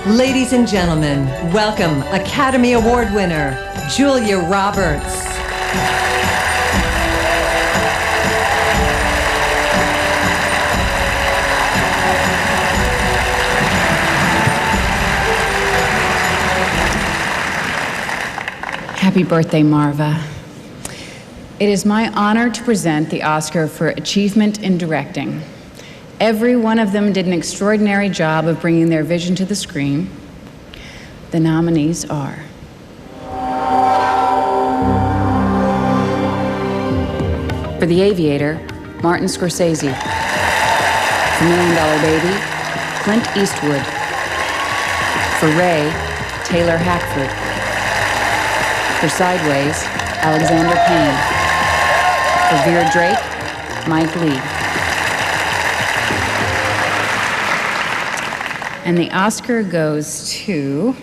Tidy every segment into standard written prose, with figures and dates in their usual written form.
Ladies and gentlemen, welcome Academy Award winner, Julia Roberts. Happy birthday, Marva. It is my honor to present the Oscar for Achievement in Directing. Every one of them did an extraordinary job of bringing their vision to the screen. The nominees are for The Aviator, Martin Scorsese. For Million Dollar Baby, Clint Eastwood. For Ray, Taylor Hackford. For Sideways, Alexander Payne. For Vera Drake, Mike Leigh. And the Oscar goes to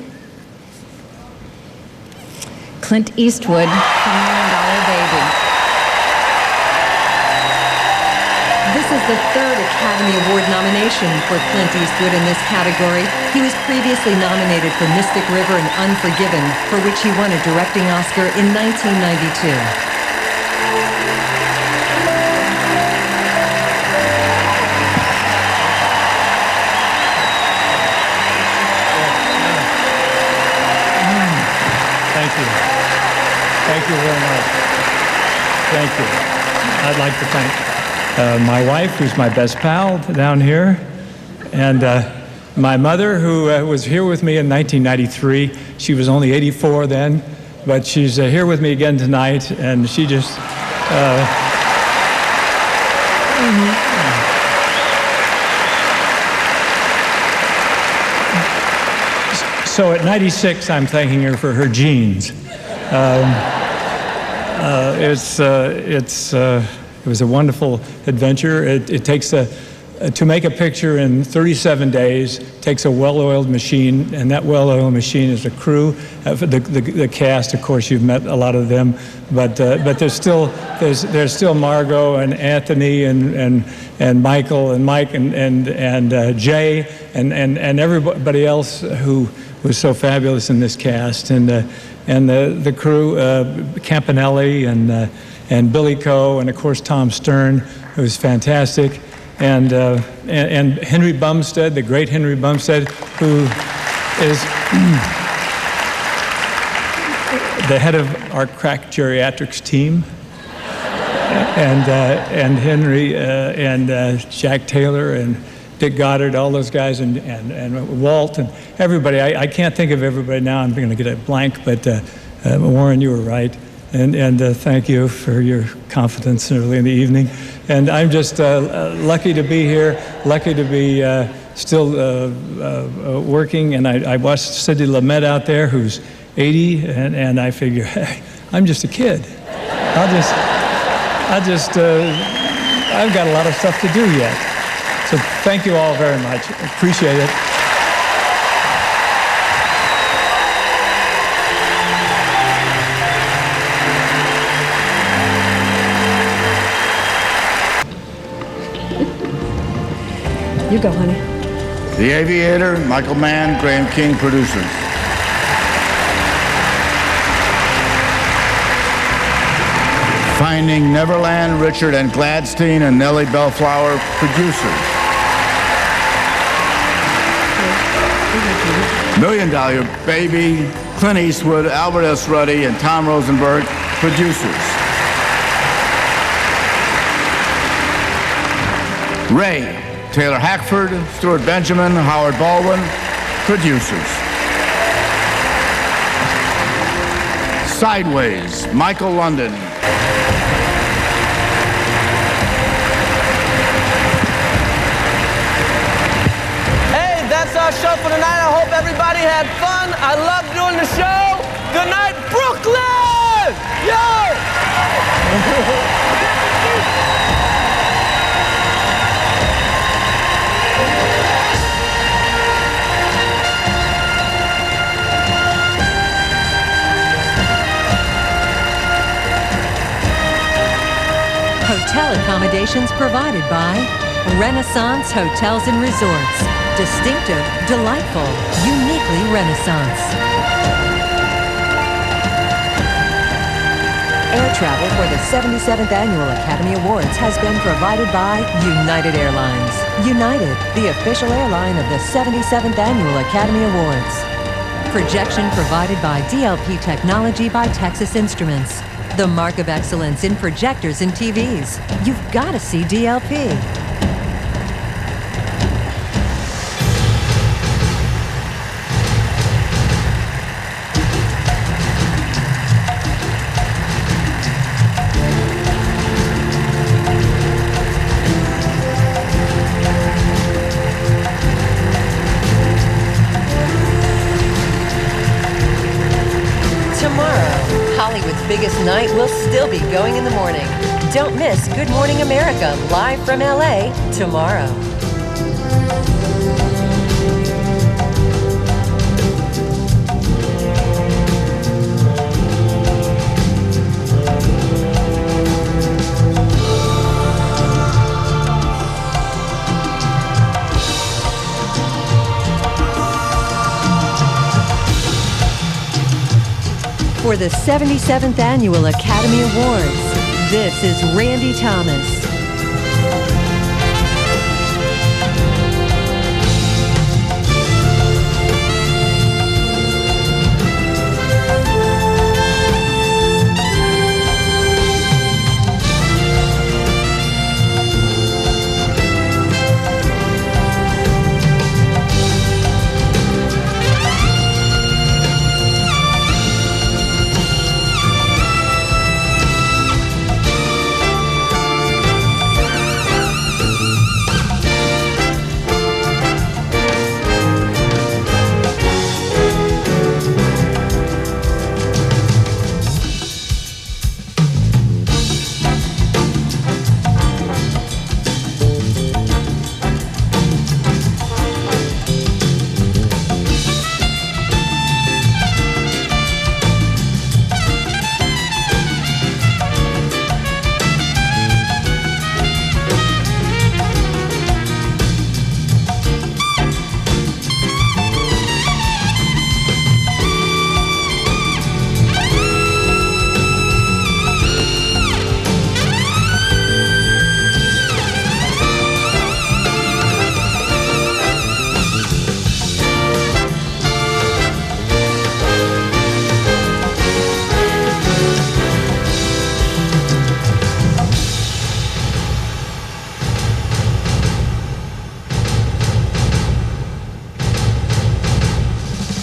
Clint Eastwood for Million Dollar Baby. This is the third Academy Award nomination for Clint Eastwood in this category. He was previously nominated for Mystic River and Unforgiven, for which he won a directing Oscar in 1992. Thank you very much. Thank you. I'd like to thank my wife, who's my best pal down here, and my mother, who was here with me in 1993. She was only 84 then, but she's here with me again tonight, and she just... So at 96, I'm thanking her for her genes. It was a wonderful adventure. It takes to make a picture in 37 days takes a well-oiled machine, and that well-oiled machine is a crew. The cast, of course, you've met a lot of them, but there's still Margot and Anthony and Michael and Mike and Jay and everybody else who was so fabulous in this cast, and the crew, Campanelli and Billy Coe, and of course Tom Stern, who was fantastic, and Henry Bumstead, the great Henry Bumstead, who is the head of our crack geriatrics team, and Henry and Jack Taylor and Dick Goddard, all those guys, and Walt and everybody. I can't think of everybody now. I'm going to get a blank, but Warren, you were right. And thank you for your confidence early in the evening. And I'm just lucky to be here, lucky to be still working. And I watched Sidney Lumet out there, who's 80, and I figure, hey, I'm just a kid. I've got a lot of stuff to do yet. So thank you all very much. Appreciate it. You go, honey. The Aviator, Michael Mann, Graham King, producers. Finding Neverland, Richard N. Gladstein and Nellie Bellflower, producers. Million Dollar Baby, Clint Eastwood, Albert S. Ruddy, and Tom Rosenberg, producers. Ray, Taylor Hackford, Stuart Benjamin, Howard Baldwin, producers. Sideways, Michael London. Hey, that's our show for tonight. I hope everybody had fun. I love doing the show. Good night, Brooklyn! Yo! Hotel accommodations provided by Renaissance Hotels and Resorts. Distinctive, delightful, uniquely Renaissance. Air travel for the 77th Annual Academy Awards has been provided by United Airlines. United, the official airline of the 77th Annual Academy Awards. Projection provided by DLP Technology by Texas Instruments. The mark of excellence in projectors and TVs. You've got to see DLP. Hollywood's biggest night will still be going in the morning. Don't miss Good Morning America live from LA tomorrow. For the 77th Annual Academy Awards, this is Randy Thomas.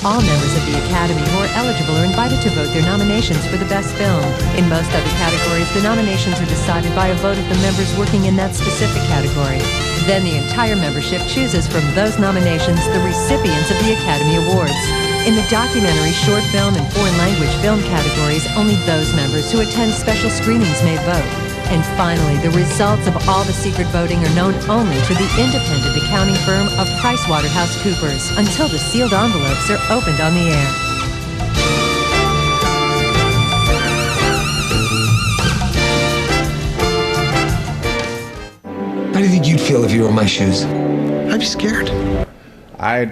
All members of the Academy who are eligible are invited to vote their nominations for the best film. In most other categories, the nominations are decided by a vote of the members working in that specific category. Then the entire membership chooses from those nominations the recipients of the Academy Awards. In the documentary, short film, and foreign language film categories, only those members who attend special screenings may vote. And finally, the results of all the secret voting are known only to the independent accounting firm of PricewaterhouseCoopers until the sealed envelopes are opened on the air. How do you think you'd feel if you were in my shoes? I'd be scared. I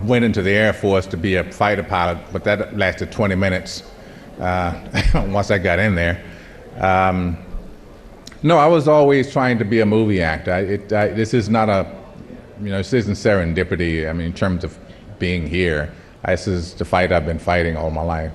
went into the Air Force to be a fighter pilot, but that lasted 20 minutes once I got in there. No, I was always trying to be a movie actor. This is not this isn't serendipity. I mean, in terms of being here, this is the fight I've been fighting all my life.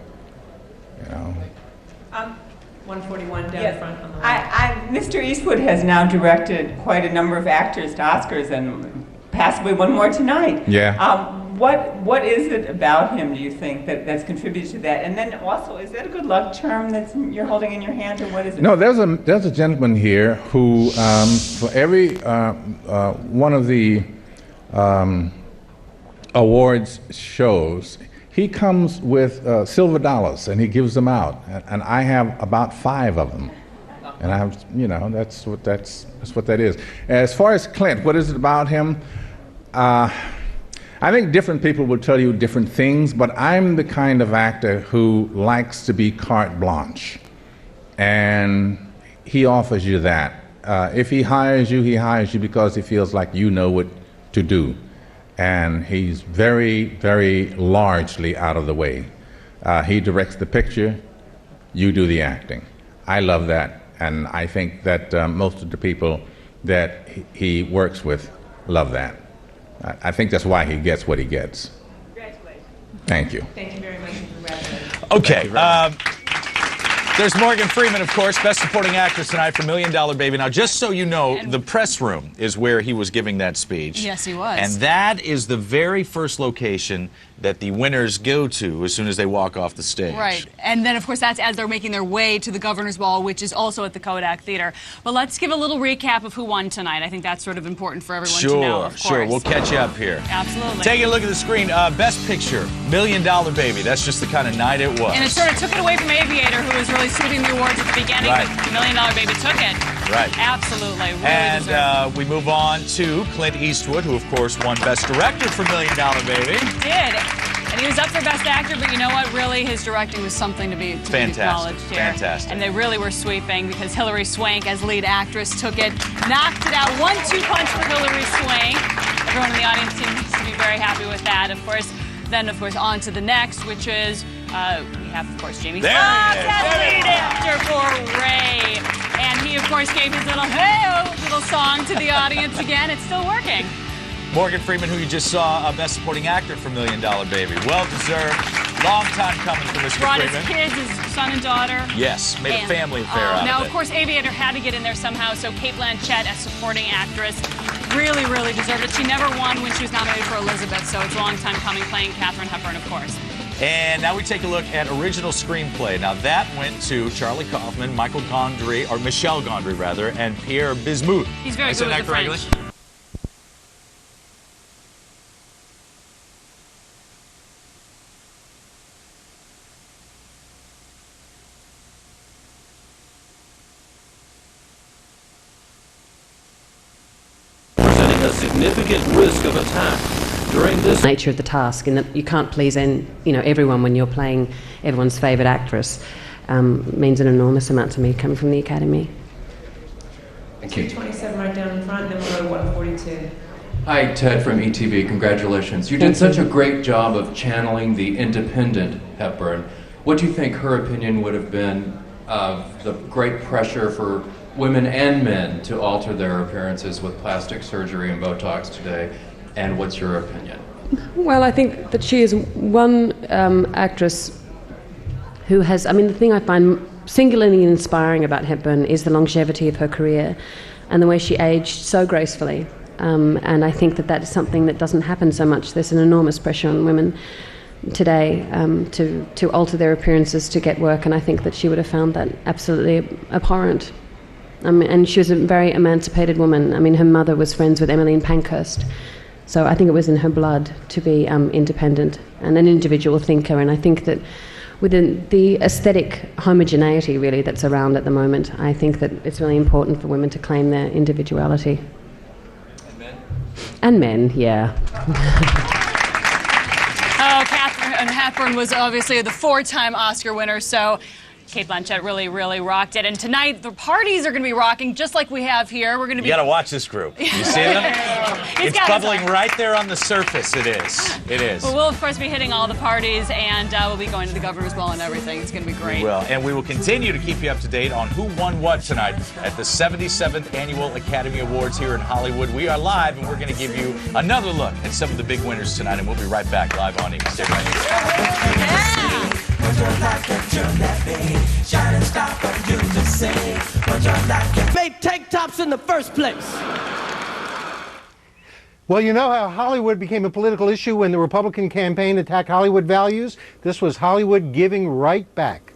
141 down front on the right. Mr. Eastwood has now directed quite a number of actors to Oscars, and possibly one more tonight. Yeah. What is it about him, do you think, that's contributed to that? And then also, is that a good luck charm that you're holding in your hand, or what is it? No, there's a gentleman here who, for every one of the awards shows, he comes with silver dollars and he gives them out, and I have about 5 of them. And I have, that's what that is. As far as Clint, what is it about him? I think different people will tell you different things, but I'm the kind of actor who likes to be carte blanche, and he offers you that. If he hires you because he feels like you know what to do. And he's very, very largely out of the way. He directs the picture, you do the acting. I love that, and I think that most of the people that he works with love that. I think that's why he gets what he gets. Congratulations. Thank you. Thank you very much. Congratulations. Okay. There's Morgan Freeman, of course, Best Supporting Actress tonight for $1 Million Baby. Now, just so you know, the press room is where he was giving that speech. Yes, he was. And that is the very first location that the winners go to as soon as they walk off the stage. Right. And then, of course, that's as they're making their way to the Governor's Ball, which is also at the Kodak Theater. But let's give a little recap of who won tonight. I think that's sort of important for everyone to know, of course. Sure. We'll catch you up here. Absolutely. Taking a look at the screen, Best Picture, $1 Million Baby. That's just the kind of night it was. And it sort of took it away from Aviator, who was really sweeping the awards at the beginning, right. but $1 Million Baby took it. Right. Absolutely. Really and we move on to Clint Eastwood, who, of course, won Best Director for $1 Million Baby. He did. And he was up for Best Actor, but you know what? Really, his directing was something to be acknowledged here. Fantastic. And they really were sweeping because Hilary Swank, as lead actress, took it, knocked it out. 1-2 punch for Hilary Swank. Everyone in the audience seems to be very happy with that, of course. Then, of course, on to the next, which is, we have, of course, Jamie Foxx as lead actor for Ray. And he, of course, gave his little hey-oh little song to the audience again. It's still working. Morgan Freeman, who you just saw, Best Supporting Actor for $1 Million Baby. Well-deserved. Long time coming for Mr. Brought Freeman. his kids, his son and daughter. Yes, made a family affair out of it. Now, of course, Aviator had to get in there somehow, so Cate Blanchett as supporting actress really, really deserved it. She never won when she was nominated for Elizabeth, so it's a long time coming, playing Katharine Hepburn, of course. And now we take a look at original screenplay. Now that went to Charlie Kaufman, Michel Gondry, rather, and Pierre Bismuth. He's very good with the French. Presenting a significant risk of attack during this nature of the task, in that you can't please everyone when you're playing everyone's favourite actress, means an enormous amount to me coming from the Academy. Thank you. 227 right down in front, then we'll go to 142. Hi, Ted from ETV. Congratulations. You did such a great job of channeling the independent Hepburn. What do you think her opinion would have been of the great pressure for women and men to alter their appearances with plastic surgery and Botox today? And what's your opinion? Well, I think that she is one actress who has, the thing I find singularly inspiring about Hepburn is the longevity of her career and the way she aged so gracefully. And I think that is something that doesn't happen so much. There's an enormous pressure on women today to alter their appearances to get work, and I think that she would have found that absolutely abhorrent. And she was a very emancipated woman. Her mother was friends with Emmeline Pankhurst. So I think it was in her blood to be independent and an individual thinker. And I think that within the aesthetic homogeneity, really, that's around at the moment, I think that it's really important for women to claim their individuality. And men? And men, yeah. Katharine Hepburn was obviously the 4-time Oscar winner, so Cate Blanchett really, really rocked it. And tonight, the parties are going to be rocking just like we have here. We're going to be... You got to watch this group. You see them? It's bubbling right there on the surface. It is. It is. Well, we'll, of course, be hitting all the parties, and we'll be going to the Governor's Ball and everything. It's going to be great. We will. And we will continue to keep you up to date on who won what tonight at the 77th Annual Academy Awards here in Hollywood. We are live, and we're going to give you another look at some of the big winners tonight, and we'll be right back live on E! Stay right here. Made tank tops in the first place. Well, you know how Hollywood became a political issue when the Republican campaign attacked Hollywood values? This was Hollywood giving right back.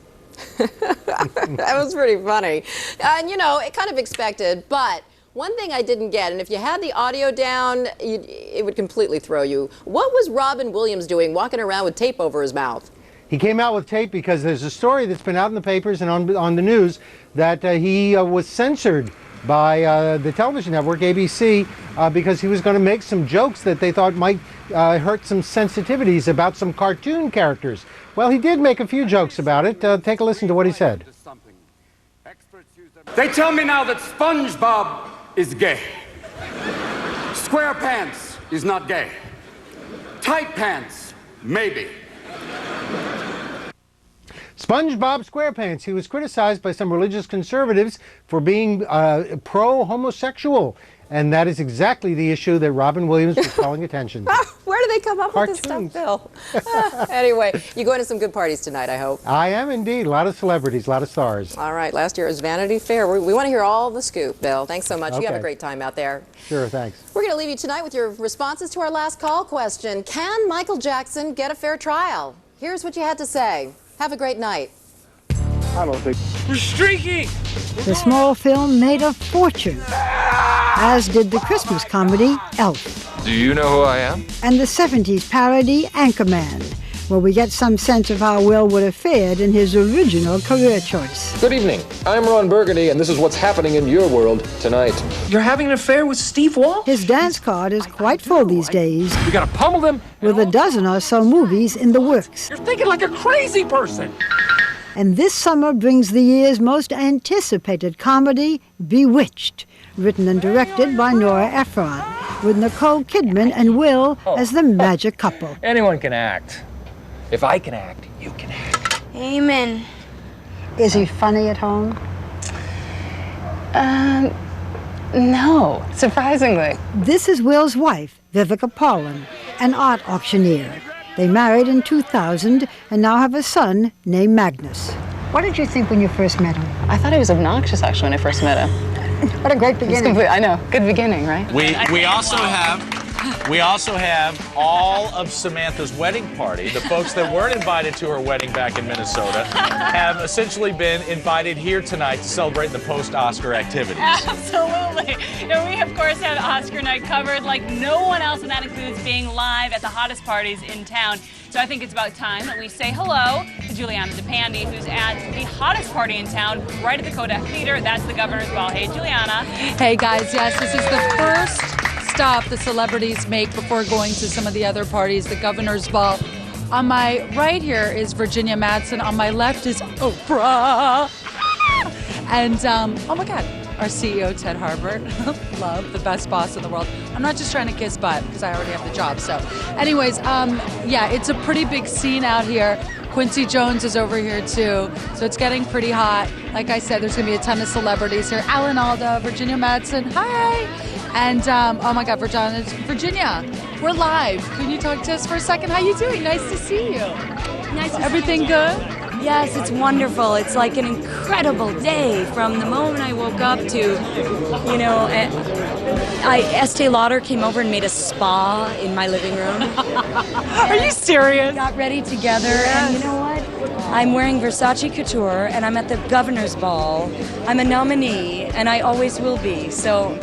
That was pretty funny. And, it kind of expected, but one thing I didn't get, and if you had the audio down, it would completely throw you. What was Robin Williams doing walking around with tape over his mouth? He came out with tape because there's a story that's been out in the papers and on the news that he was censored by the television network, ABC, because he was going to make some jokes that they thought might hurt some sensitivities about some cartoon characters. Well, he did make a few jokes about it. Take a listen to what he said. They tell me now that SpongeBob is gay. SquarePants is not gay. Tight pants, maybe. SpongeBob SquarePants. He was criticized by some religious conservatives for being pro-homosexual. And that is exactly the issue that Robin Williams was calling attention to. Where do they come up with this stuff, Bill? Anyway, you going to some good parties tonight, I hope. I am indeed. A lot of celebrities, a lot of stars. All right, last year was Vanity Fair. We want to hear all the scoop, Bill. Thanks so much. Okay. You have a great time out there. Sure, thanks. We're going to leave you tonight with your responses to our last call question. Can Michael Jackson get a fair trial? Here's what you had to say. Have a great night. I don't think. We're streaking! The small film made a fortune, as did the Christmas comedy Elf. Do you know who I am? And the 70s parody Anchorman, where we get some sense of how Will would have fared in his original career choice. Good evening. I'm Ron Burgundy, and this is what's happening in your world tonight. You're having an affair with Steve Wall? His dance card is quite full these days. We gotta pummel them. With a dozen or so movies in the works. You're thinking like a crazy person. And this summer brings the year's most anticipated comedy, Bewitched, written and directed by Nora Ephron, with Nicole Kidman and Will as the magic couple. Anyone can act. If I can act, you can act. Amen. Is he funny at home? No, surprisingly. This is Will's wife, Vivica Paulin, an art auctioneer. They married in 2000 and now have a son named Magnus. What did you think when you first met him? I thought he was obnoxious, actually, when I first met him. What a great beginning. I know, good beginning, right? We also have all of Samantha's wedding party. The folks that weren't invited to her wedding back in Minnesota have essentially been invited here tonight to celebrate the post-Oscar activities. Absolutely. And we, of course, have Oscar night covered like no one else, and that includes being live at the hottest parties in town. So I think it's about time that we say hello to Juliana DePandy, who's at the hottest party in town, right at the Kodak Theater. That's the Governor's Ball. Hey, Juliana. Hey, guys. Yes, this is the first stop the celebrities make before going to some of the other parties, the Governor's Ball. On my right here is Virginia Madsen. On my left is Oprah. And, oh my God, our CEO, Ted Harbert. Love, the best boss in the world. I'm not just trying to kiss butt because I already have the job. So anyways, yeah, it's a pretty big scene out here. Quincy Jones is over here too. So it's getting pretty hot. Like I said, there's going to be a ton of celebrities here. Alan Alda, Virginia Madsen, hi. And, oh my God, Virginia, we're live. Can you talk to us for a second? How you doing? Nice to see you. Nice to Everything see you. good? Yes, it's wonderful. It's like an incredible day from the moment I woke up to, you know, Estee Lauder came over and made a spa in my living room. Are you serious? We got ready together, and you know what? I'm wearing Versace Couture, and I'm at the Governor's Ball. I'm a nominee, and I always will be, so...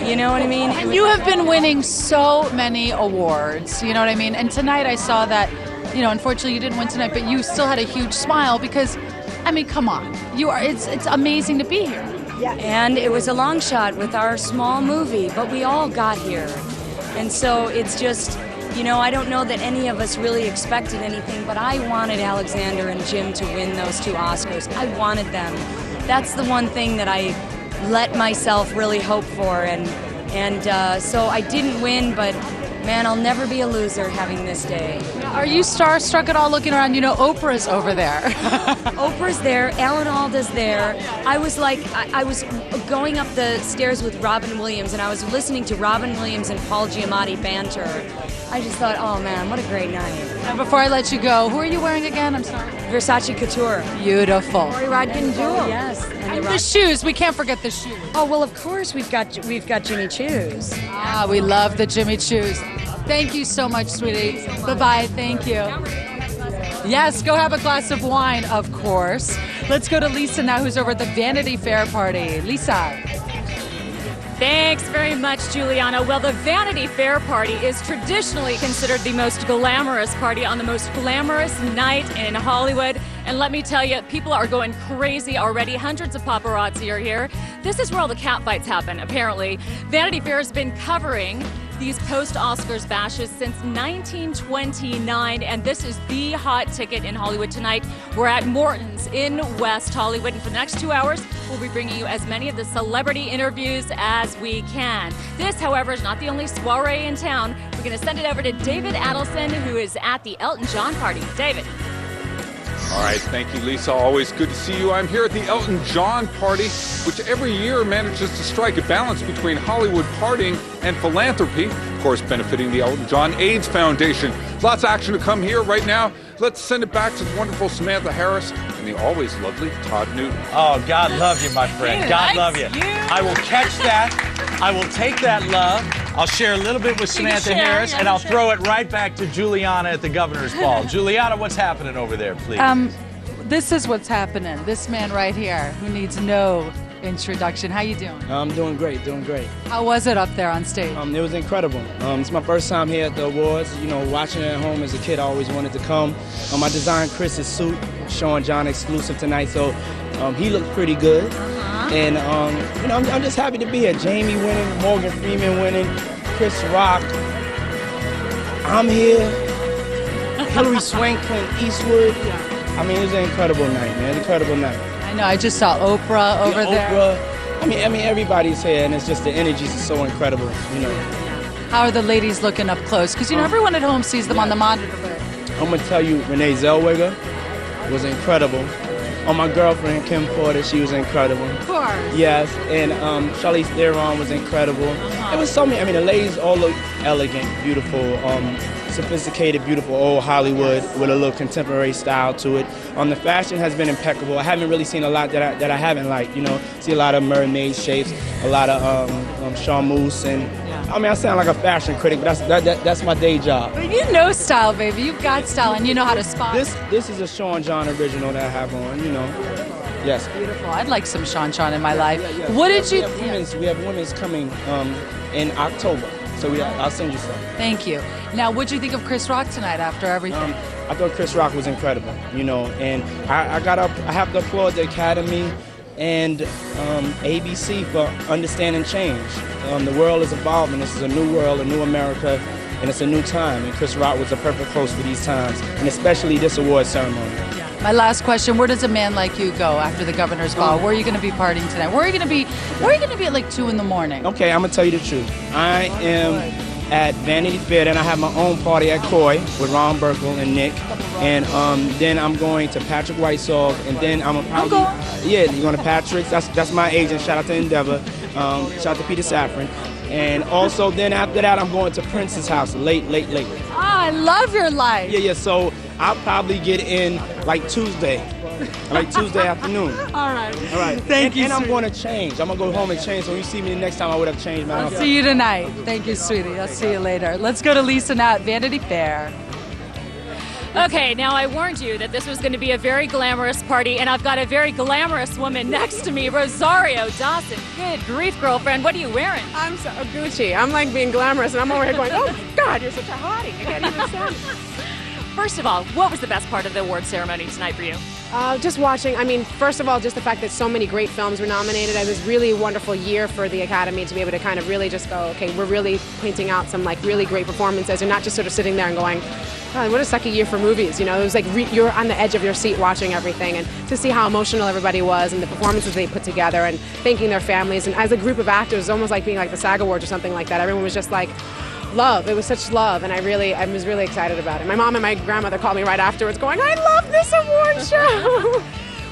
You know what I mean? And you have been winning so many awards, you know what I mean? And tonight I saw that, you know, unfortunately you didn't win tonight, but you still had a huge smile because, I mean, come on. It's amazing to be here. Yeah. And it was a long shot with our small movie, but we all got here. And so it's just, you know, I don't know that any of us really expected anything, but I wanted Alexander and Jim to win those 2 Oscars. I wanted them. That's the one thing that I let myself really hope for, and so I didn't win, but man, I'll never be a loser having this day. Are you starstruck at all looking around? You know, Oprah's over there. Oprah's there, Alan Alda's there. I was like, I was going up the stairs with Robin Williams, and I was listening to Robin Williams and Paul Giamatti banter. I just thought, oh man, what a great night. And before I let you go, who are you wearing again? I'm sorry. Versace Couture. Beautiful. Rory Rodkin Jewel. Yes. And the shoes. We can't forget the shoes. Oh well, of course we've got Jimmy Choos. Ah, we love the Jimmy Choos. Thank you so much, sweetie. Bye-bye. Thank you. Yes, go have a glass of wine, of course. Let's go to Lisa now, who's over at the Vanity Fair party. Lisa. Thanks very much, Juliana. Well, the Vanity Fair party is traditionally considered the most glamorous party on the most glamorous night in Hollywood. And let me tell you, people are going crazy already. Hundreds of paparazzi are here. This is where all the catfights happen, apparently. Vanity Fair has been covering these post-Oscars bashes since 1929, and this is the hot ticket in Hollywood tonight. We're at Morton's in West Hollywood, and for the next 2 hours, we'll be bringing you as many of the celebrity interviews as we can. This, however, is not the only soiree in town. We're going to send it over to David Adelson, who is at the Elton John party. David. All right, thank you, Lisa. Always good to see you. I'm here at the Elton John party, which every year manages to strike a balance between Hollywood partying and philanthropy, of course, benefiting the Elton John AIDS Foundation. Lots of action to come here right now. Let's send it back to the wonderful Samantha Harris and the always lovely Todd Newton. Oh, God love you, my friend. God love you. I will catch that. I will take that love. I'll share a little bit with Samantha Harris, and I'll throw it right back to Juliana at the governor's ball. Juliana, what's happening over there, please? This is what's happening. This man right here, who needs no introduction. How you doing? I'm doing great, doing great. How was it up there on stage? It was incredible. It's my first time here at the awards. You know, watching it at home as a kid, I always wanted to come. I designed Chris's suit, Sean John exclusive tonight, so he looked pretty good. And, you know, I'm just happy to be here. Jamie winning, Morgan Freeman winning, Chris Rock. I'm here. Hilary Swank, Clint Eastwood. I mean, it was an incredible night, man. Incredible night. I know. I just saw Oprah over there. Oprah. I mean, everybody's here, and it's just the energies are so incredible, you know. How are the ladies looking up close? Because, you know, everyone at home sees them on the monitor. I'm going to tell you, Renee Zellweger was incredible. My girlfriend, Kim Porter, she was incredible. Of course. Yes, and Charlize Theron was incredible. It was so many, I mean, the ladies all look elegant, beautiful, sophisticated, beautiful old Hollywood with a little contemporary style to it. The fashion has been impeccable. I haven't really seen a lot that I haven't liked, you know. See a lot of mermaid shapes, a lot of charmeuse, and I mean, I sound like a fashion critic, but that's my day job. But you know style, baby. You've got style, and you know how to spot. This is a Sean John original that I have on, you know. Yes. Beautiful. I'd like some Sean John in my life. Yeah. What did you? We have women's coming in October, so I'll send you some. Thank you. Now, what'd you think of Chris Rock tonight after everything? I thought Chris Rock was incredible, you know, and I have to applaud the Academy and ABC for understanding change. The world is evolving. This is a new world, a new America, and it's a new time. And Chris Rock was a perfect host for these times, and especially this award ceremony. My last question: where does a man like you go after the governor's ball? Where are you going to be partying tonight? Where are you going to be? Where are you going to be at like 2 a.m? Okay, I'm gonna tell you the truth. I am at Vanity Fair, then I have my own party at Koi with Ron Burkle and Nick, and then I'm going to Patrick Whitesall, and then I'm you're going to Patrick's. That's my agent. Shout out to Endeavor. Shout out to Peter Safran. And also then after that, I'm going to Prince's house late. Oh, I love your life. Yeah, so I'll probably get in like Tuesday afternoon. All right. Thank you. And I'm going to change. I'm going to go home and change. So when you see me the next time, I would have changed my outfit. I'll see you tonight. Thank you, sweetie. I'll see you later. Let's go to Lisa now at Vanity Fair. Okay, now I warned you that this was going to be a very glamorous party, and I've got a very glamorous woman next to me, Rosario Dawson. Good grief, girlfriend. What are you wearing? I'm so Gucci. I'm like being glamorous, and I'm over here going, oh, God, you're such a hottie. I can't even stand it. First of all, what was the best part of the award ceremony tonight for you? Just watching. I mean, first of all, just the fact that so many great films were nominated. It was really a wonderful year for the Academy to be able to kind of really just go, okay, we're really pointing out some like really great performances and not just sort of sitting there and going, oh, what a sucky year for movies. You know, it was like you're on the edge of your seat watching everything, and to see how emotional everybody was and the performances they put together and thanking their families. And as a group of actors, it was almost like being like the SAG Awards or something like that. Everyone was just like, love. It was such love, and I was really excited about it. My mom and my grandmother called me right afterwards going, I love this award show.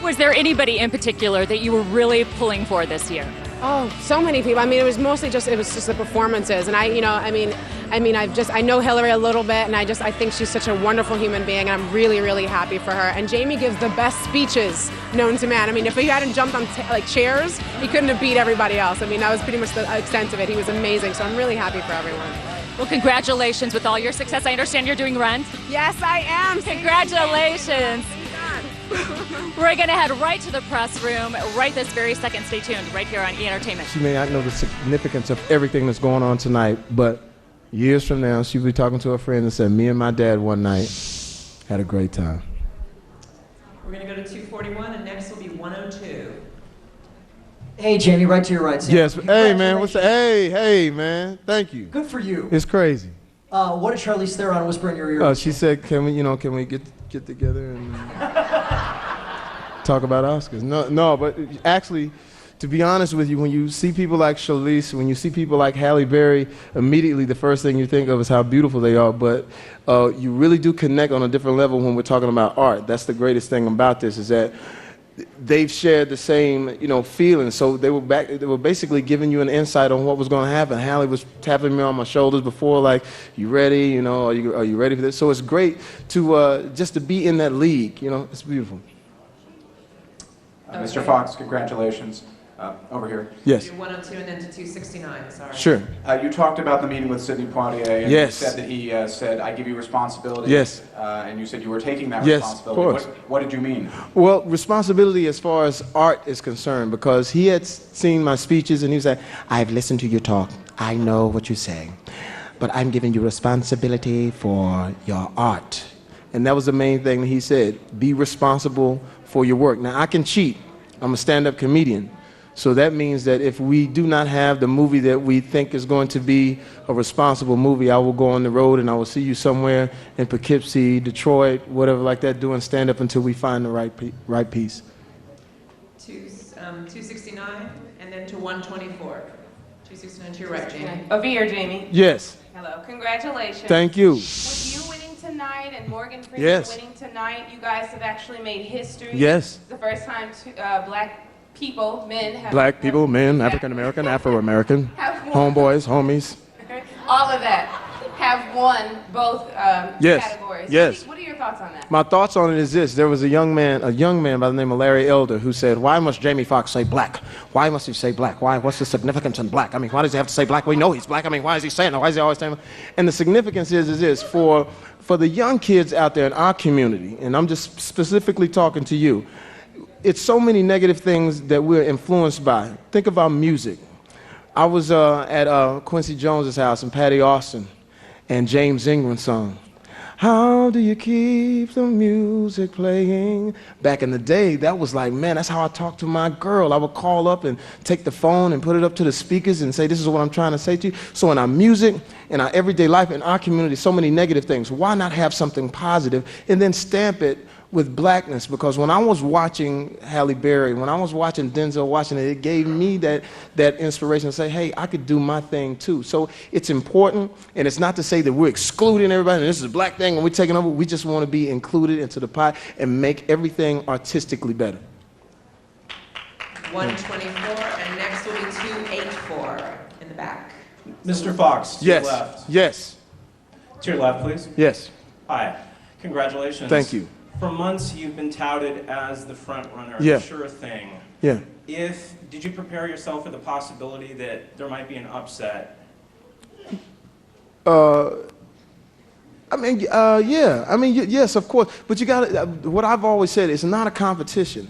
Was there anybody in particular that you were really pulling for this year? Oh, so many people. I mean, it was just the performances, and I know Hillary a little bit, and I think she's such a wonderful human being, and I'm really, really happy for her. And Jamie gives the best speeches known to man. I mean, if he hadn't jumped on chairs, he couldn't have beat everybody else. I mean, that was pretty much the extent of it. He was amazing, so I'm really happy for everyone. Well, congratulations with all your success. I understand you're doing Rent. Yes, I am. Congratulations. We're going to head right to the press room right this very second. Stay tuned right here on E! Entertainment. She may not know the significance of everything that's going on tonight, but years from now, she'll be talking to her friends and said, me and my dad one night had a great time. We're going to go to 241, and next will be 102. Hey, Jamie, right to your right. Sam. Yes. Hey, man. What's the? Hey, man. Thank you. Good for you. It's crazy. What did Charlize Theron whisper in your ear? She said, "Can we get together and talk about Oscars?" No, but actually, to be honest with you, when you see people like Charlize, when you see people like Halle Berry, immediately the first thing you think of is how beautiful they are. But you really do connect on a different level when we're talking about art. That's the greatest thing about this, is that they've shared the same, feelings. So they were basically giving you an insight on what was going to happen. Halle was tapping me on my shoulders before, like, "You ready? Are you ready for this?" So it's great to just to be in that league. It's beautiful. Mr. Fox, congratulations. Over here. Yes. Do 102 and then to 269, sorry. Sure. You talked about the meeting with Sidney Poitier, and Yes. you said that he said, "I give you responsibility." Yes. And you said you were taking that Yes, responsibility. of course. What did you mean? Well, responsibility as far as art is concerned, because he had seen my speeches and he was like, "I've listened to you talk. I know what you say, but I'm giving you responsibility for your art." And that was the main thing that he said: be responsible for your work. Now, I can cheat. I'm a stand-up comedian. So that means that if we do not have the movie that we think is going to be a responsible movie, I will go on the road and I will see you somewhere in Poughkeepsie, Detroit, whatever like that, doing stand-up until we find the right piece. 269, and then to 124. 269 to your right, Jamie. Over here, Jamie. Yes. Hello, congratulations. Thank you. With you winning tonight and Morgan Freeman Yes. winning tonight, you guys have actually made history. Yes. It's the first time black people, men, have Black people, men, African American, Afro American, homeboys, homies. all of that have won both Yes. categories. Yes. What are your thoughts on that? My thoughts on it is this: there was a young man by the name of Larry Elder, who said, "Why must Jamie Foxx say black? Why must he say black? Why? What's the significance in black? I mean, why does he have to say black? We know he's black. I mean, why is he saying that? Why is he always saying that?" And the significance is this: for the young kids out there in our community, and I'm just specifically talking to you, it's so many negative things that we're influenced by. Think about music. I was at Quincy Jones's house and Patty Austin and James Ingram sung, "How do you keep the music playing?" Back in the day, that was like, man, that's how I talked to my girl. I would call up and take the phone and put it up to the speakers and say, "This is what I'm trying to say to you." So in our music, in our everyday life, in our community, so many negative things. Why not have something positive and then stamp it with blackness? Because when I was watching Halle Berry, when I was watching Denzel Washington, it gave me that inspiration to say, hey, I could do my thing too. So it's important, and it's not to say that we're excluding everybody, and this is a black thing, and we're taking over. We just want to be included into the pot and make everything artistically better. 124, and next will be 284 in the back. Mr. Fox, to Yes. your left. Yes. To your left, please. Yes. Hi. Congratulations. Thank you. For months, you've been touted as the front runner, Yeah. the sure thing. Yeah. Did you prepare yourself for the possibility that there might be an upset? Yeah. I mean, yes, of course. But you got to, what I've always said, it's not a competition.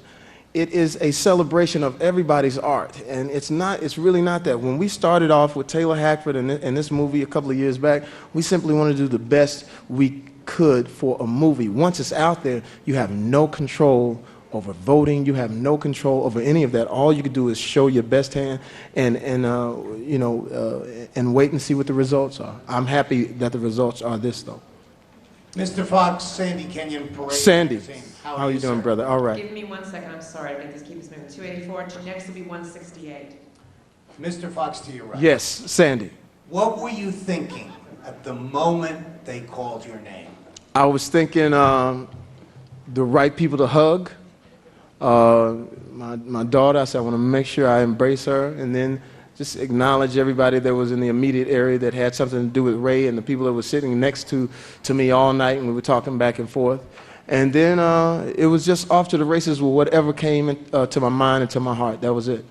It is a celebration of everybody's art. And it's really not that. When we started off with Taylor Hackford in this movie a couple of years back, we simply wanted to do the best we could for a movie. Once it's out there, you have no control over voting. You have no control over any of that. All you can do is show your best hand and wait and see what the results are. I'm happy that the results are this, though. Mr. Fox, Sandy Kenyon Parade. Sandy, Magazine. how are you doing, sir? brother? All right. Give me 1 second, I'm sorry, I get this, keep this moving. 284, next will be 168. Mr. Fox, to your right. Yes, Sandy. What were you thinking at the moment they called your name? I was thinking the right people to hug. My daughter, I said, I want to make sure I embrace her, and then just acknowledge everybody that was in the immediate area that had something to do with Ray and the people that were sitting next to me all night, and we were talking back and forth. And then it was just off to the races with whatever came to my mind and to my heart. That was it.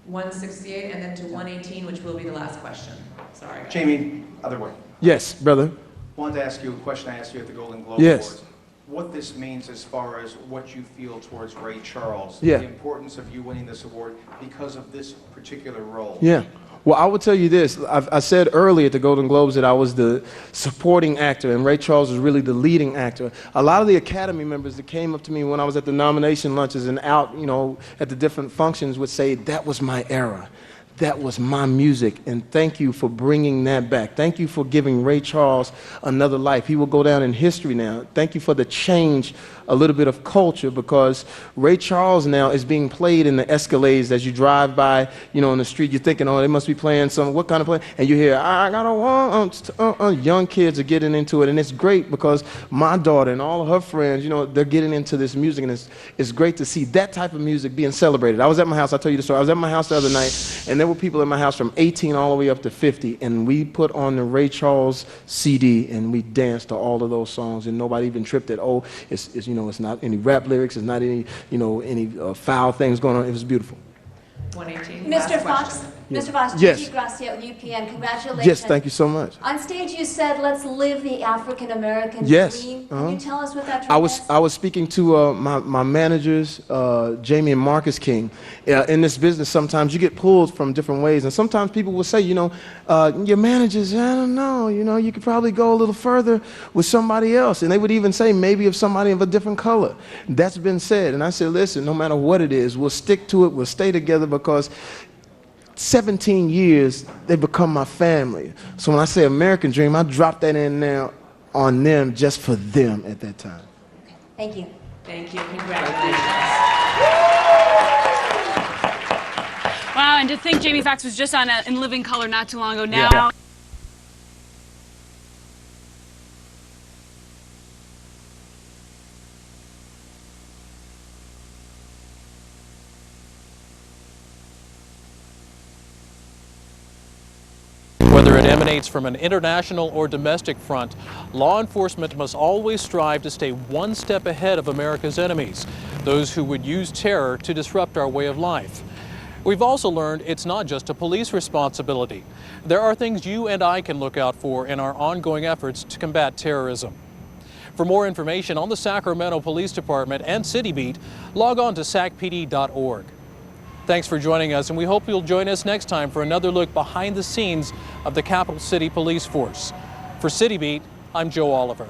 168, and then to 118, which will be the last question. Sorry. Jamie, other way. Yes, brother. Wanted to ask you a question I asked you at the Golden Globe Yes. Awards. What this means as far as what you feel towards Ray Charles. Yeah. The importance of you winning this award because of this particular role. Yeah. Well, I will tell you this. I said earlier at the Golden Globes that I was the supporting actor, and Ray Charles was really the leading actor. A lot of the Academy members that came up to me when I was at the nomination lunches and out, at the different functions would say, that was my era. That was my music, and thank you for bringing that back. Thank you for giving Ray Charles another life. He will go down in history now. Thank you for the change, a little bit of culture, because Ray Charles now is being played in the Escalades as you drive by, on the street. You're thinking, oh, they must be playing what kind of play? And you hear, I got a want. Young kids are getting into it, and it's great because my daughter and all of her friends, they're getting into this music, and it's great to see that type of music being celebrated. I was at my house, I'll tell you the story. I was at my house the other night, and there were people in my house from 18 all the way up to 50, and we put on the Ray Charles CD, and we danced to all of those songs, and nobody even tripped it. Oh, it's not any rap lyrics, it's not any, any foul things going on. It was beautiful. 118. Mr. Fox, Yeah. Mr. Fox, Yes. Gigi Gracia with UPN, congratulations. Yes, thank you so much. On stage you said, let's live the African American Yes. dream. Can you tell us what that I dream is? was speaking to my managers, Jamie and Marcus King. In this business, sometimes you get pulled from different ways, and sometimes people will say, your managers, I don't know, you could probably go a little further with somebody else, and they would even say maybe if somebody of a different color. That's been said, and I said, listen, no matter what it is, we'll stick to it, we'll stay together, because 17 years, they become my family. So when I say American dream, I drop that in there on them just for them at that time. Thank you. Thank you. Congratulations. Wow, and to think Jamie Foxx was just on In Living Color not too long ago. Now. Yeah. Whether it emanates from an international or domestic front, law enforcement must always strive to stay one step ahead of America's enemies, those who would use terror to disrupt our way of life. We've also learned it's not just a police responsibility. There are things you and I can look out for in our ongoing efforts to combat terrorism. For more information on the Sacramento Police Department and City Beat, log on to sacpd.org. Thanks for joining us, and we hope you'll join us next time for another look behind the scenes of the Capital City Police Force. For City Beat, I'm Joe Oliver.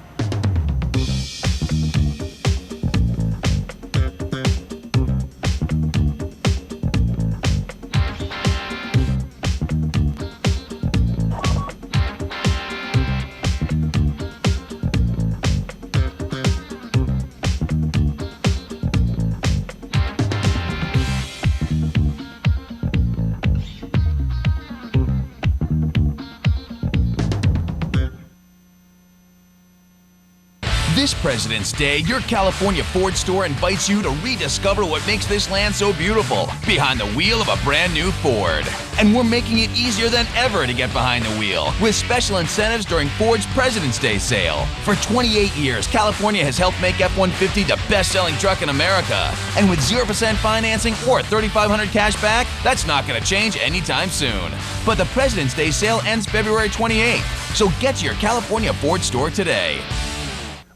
This President's Day, your California Ford store invites you to rediscover what makes this land so beautiful behind the wheel of a brand new Ford. And we're making it easier than ever to get behind the wheel with special incentives during Ford's President's Day sale. For 28 years, California has helped make F-150 the best-selling truck in America. And with 0% financing or $3,500 cash back, that's not going to change anytime soon. But the President's Day sale ends February 28th, so get to your California Ford store today.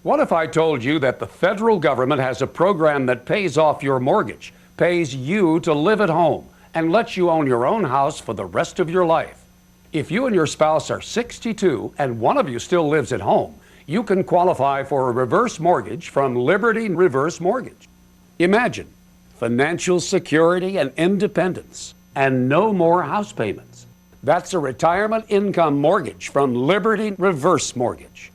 What if I told you that the federal government has a program that pays off your mortgage, pays you to live at home, and lets you own your own house for the rest of your life? If you and your spouse are 62 and one of you still lives at home, you can qualify for a reverse mortgage from Liberty Reverse Mortgage. Imagine financial security and independence and no more house payments. That's a retirement income mortgage from Liberty Reverse Mortgage.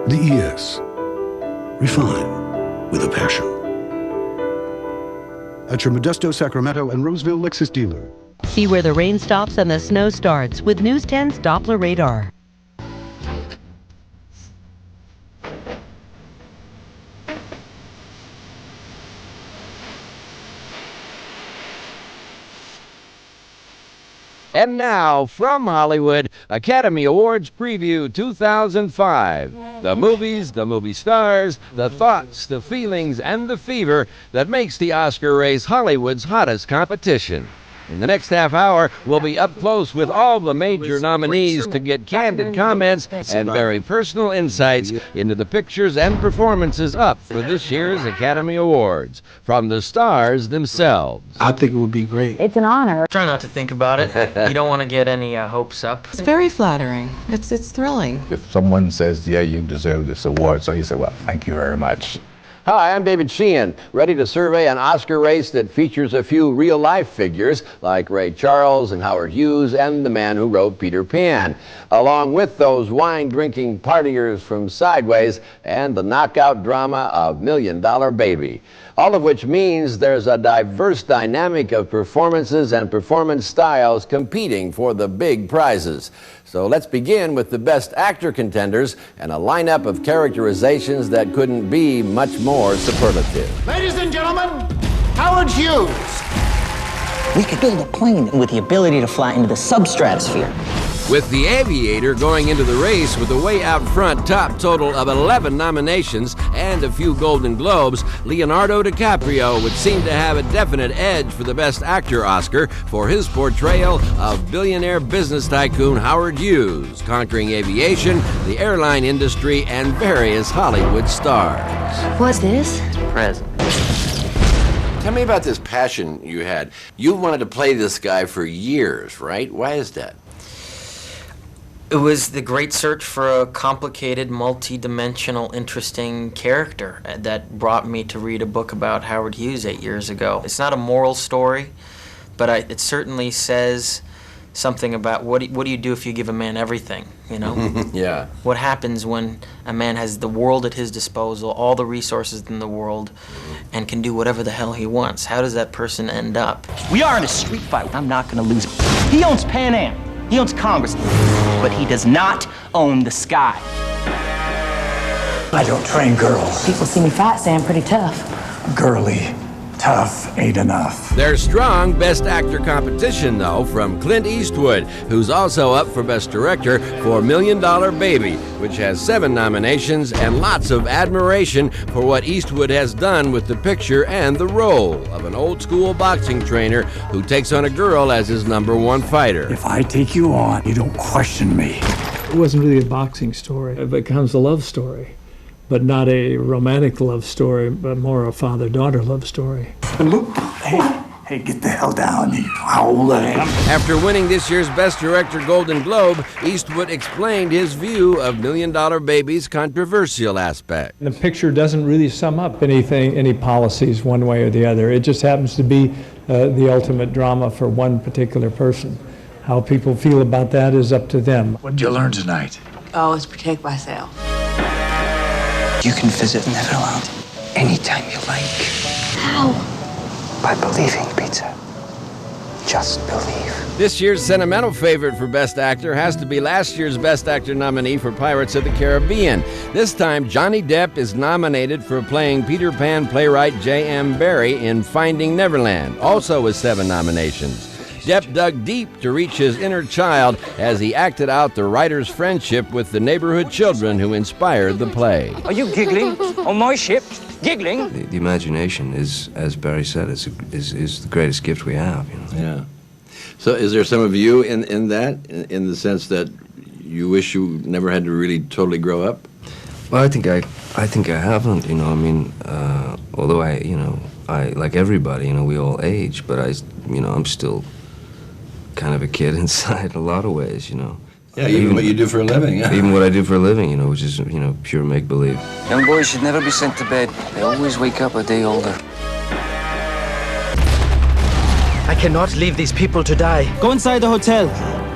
The ES. Refine with a passion. At your Modesto, Sacramento, and Roseville Lexus dealer. See where the rain stops and the snow starts with News 10's Doppler radar. And now, from Hollywood, Academy Awards Preview 2005. The movies, the movie stars, the thoughts, the feelings, and the fever that makes the Oscar race Hollywood's hottest competition. In the next half hour, we'll be up close with all the major nominees to get candid comments and very personal insights into the pictures and performances up for this year's Academy Awards from the stars themselves. I think it would be great. It's an honor. Try not to think about it. You don't want to get any hopes up. It's very flattering. It's thrilling. If someone says, yeah, you deserve this award, so you say, well, thank you very much. Hi, I'm David Sheehan, ready to survey an Oscar race that features a few real-life figures like Ray Charles and Howard Hughes and the man who wrote Peter Pan, along with those wine-drinking partiers from Sideways and the knockout drama of $1 Million Baby. All of which means there's a diverse dynamic of performances and performance styles competing for the big prizes. So let's begin with the Best Actor contenders and a lineup of characterizations that couldn't be much more superlative. Ladies and gentlemen, Howard Hughes. We could build a plane with the ability to fly into the substratosphere. With The Aviator going into the race with a way out front top total of 11 nominations and a few Golden Globes, Leonardo DiCaprio would seem to have a definite edge for the Best Actor Oscar for his portrayal of billionaire business tycoon Howard Hughes, conquering aviation, the airline industry, and various Hollywood stars. What's this? Present. Tell me about this passion you had. You wanted to play this guy for years, right? Why is that? It was the great search for a complicated, multi-dimensional, interesting character that brought me to read a book about Howard Hughes 8 years ago. It's not a moral story, but it certainly says something about what do you do if you give a man everything, you know? Yeah. What happens when a man has the world at his disposal, all the resources in the world, and can do whatever the hell he wants? How does that person end up? We are in a street fight. I'm not going to lose. He owns Pan Am. He owns Congress, but he does not own the sky. I don't train girls. People see me fight, say I'm pretty tough. Girly, tough ain't enough. There's strong Best Actor competition, though, from Clint Eastwood, who's also up for Best Director for $1 Million Baby, which has 7 nominations and lots of admiration for what Eastwood has done with the picture and the role of an old-school boxing trainer who takes on a girl as his #1 fighter. If I take you on, you don't question me. It wasn't really a boxing story. It becomes a love story, but not a romantic love story, but more a father-daughter love story. Hey, get the hell down. How old I am. After winning this year's Best Director Golden Globe, Eastwood explained his view of $1 Million Baby's controversial aspect. The picture doesn't really sum up any policies one way or the other. It just happens to be the ultimate drama for one particular person. How people feel about that is up to them. What did you learn tonight? Always protect myself. You can visit Neverland anytime you like. How? By believing, Pizza. Just believe. This year's sentimental favorite for Best Actor has to be last year's Best Actor nominee for Pirates of the Caribbean. This time, Johnny Depp is nominated for playing Peter Pan playwright J.M. Barrie in Finding Neverland, also with 7 nominations. Depp dug deep to reach his inner child as he acted out the writer's friendship with the neighborhood children who inspired the play. Are you giggling on my ship? Giggling? The imagination is, as Barry said, is the greatest gift we have. You know? Yeah. So is there some of you in the sense that you wish you never had to really totally grow up? Well, I think I haven't. You know, I mean, although I like everybody, you know, we all age, but I'm still kind of a kid inside in a lot of ways, you know. Yeah, even what you do for a living. Yeah. Even what I do for a living, you know, which is, pure make-believe. Young boys should never be sent to bed. They always wake up a day older. I cannot leave these people to die. Go inside the hotel.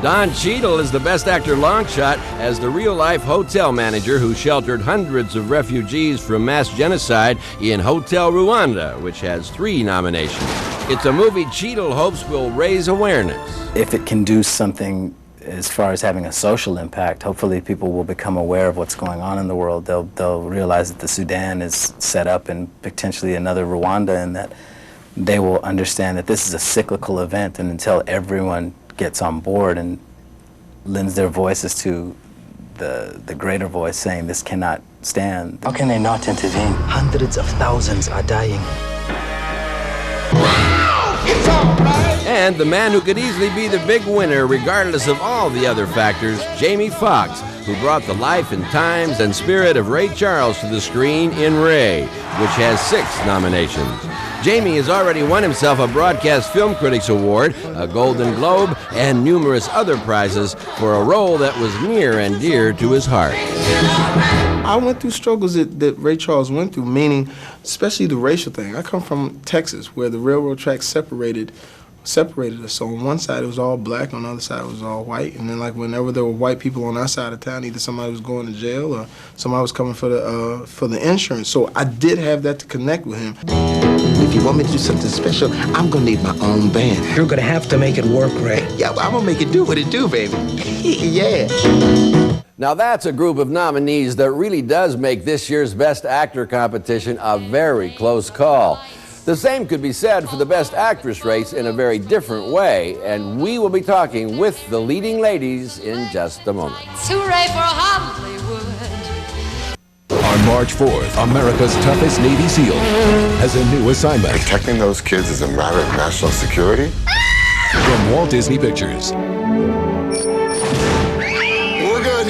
Don Cheadle is the Best Actor longshot as the real-life hotel manager who sheltered hundreds of refugees from mass genocide in Hotel Rwanda, which has 3 nominations. It's a movie Cheadle hopes will raise awareness. If it can do something as far as having a social impact, hopefully people will become aware of what's going on in the world. They'll realize that the Sudan is set up and potentially another Rwanda, and that they will understand that this is a cyclical event, and until everyone gets on board and lends their voices to the greater voice saying this cannot stand. How can they not intervene? Hundreds of thousands are dying. And the man who could easily be the big winner regardless of all the other factors, Jamie Foxx, who brought the life and times and spirit of Ray Charles to the screen in Ray, which has 6 nominations. Jamie has already won himself a Broadcast Film Critics Award, a Golden Globe, and numerous other prizes for a role that was near and dear to his heart. I went through struggles that Ray Charles went through, meaning especially the racial thing. I come from Texas, where the railroad tracks separated us. So on one side it was all black, on the other side it was all white. And then like whenever there were white people on our side of town, either somebody was going to jail or somebody was coming for the insurance. So I did have that to connect with him. If you want me to do something special, I'm gonna need my own band. You're gonna have to make it work, Ray. Yeah, I'm gonna make it do what it do, baby. Yeah. Now that's a group of nominees that really does make this year's Best Actor competition a very close call. The same could be said for the Best Actress race in a very different way, and we will be talking with the leading ladies in just a moment. Hooray for Hollywood! On March 4th, America's toughest Navy SEAL has a new assignment. Protecting those kids is a matter of national security? From Walt Disney Pictures. We're good.